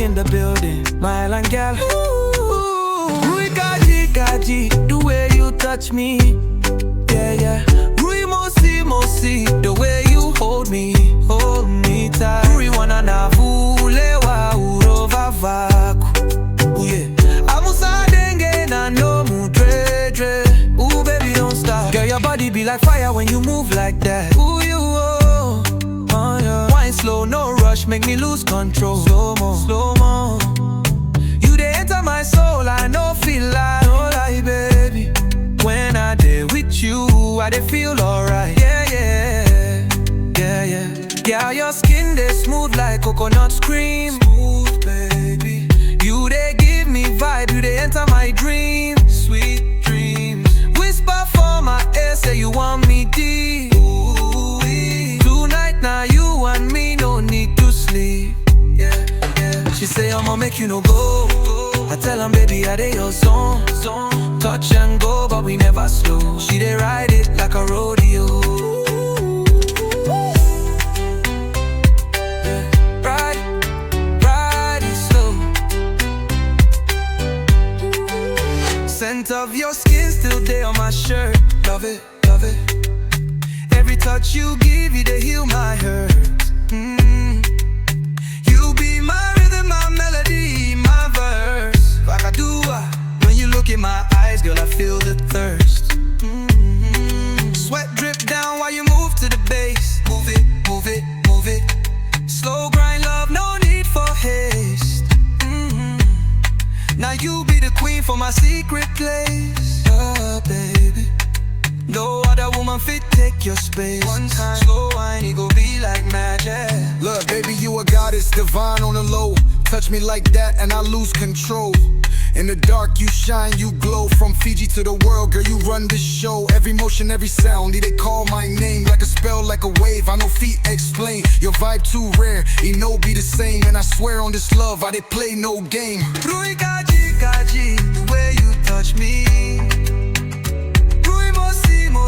in the building, my island gal. Rui Kaji Kaji, the way you touch me, yeah yeah. Rui Mosi Mosi, the way you hold me tight. Rui wana na vule wa urova vaku, yeah. Amusa denge na no mu dre dre. Ooh baby don't stop, girl your body be like fire when you move like that. Ooh you oh, yeah. Wine slow, no rush, make me lose control. Slow mo, slow mo. You dey enter my soul, I no feel like, no lie, baby. When I dey with you, I dey feel alright. Yeah, yeah, yeah, yeah. Girl, your skin dey smooth like coconut cream. Smooth, baby. You dey give me vibe, you dey enter my dreams. Sweet dreams. Whisper for my ear, say you want me deep. Ooh-wee. Tonight now you and me, no need to sleep. Yeah, yeah. She say I'ma make you no go. I tell 'em baby I dey your zone. Touch and go but we never slow. She dey ride it like a rodeo. Ride it slow. Scent of your skin still there on my shirt. Love it, love it. Every touch you give, you dey heal my hurt. You be my rhythm, my melody, my verse. Wakadua. When you look in my eyes, girl, I feel the thirst. Sweat drip down while you move to the bass. Move it, move it, move it. Slow grind love, no need for haste. Now you be the queen for my secret place. Baby, no other woman fit take your space. One time, slow wine, it go be like magic. Look, baby, you a goddess, divine on the low. Touch me like that and I lose control. In the dark you shine, you glow. From Fiji to the world, girl, you run this show. Every motion, every sound, they call my name. Like a spell, like a wave, I know feet explain. Your vibe too rare, it no be the same. And I swear on this love, I did play no game. Rui Kaji Kaji, the way you touch me. Rui Mosi Mosi.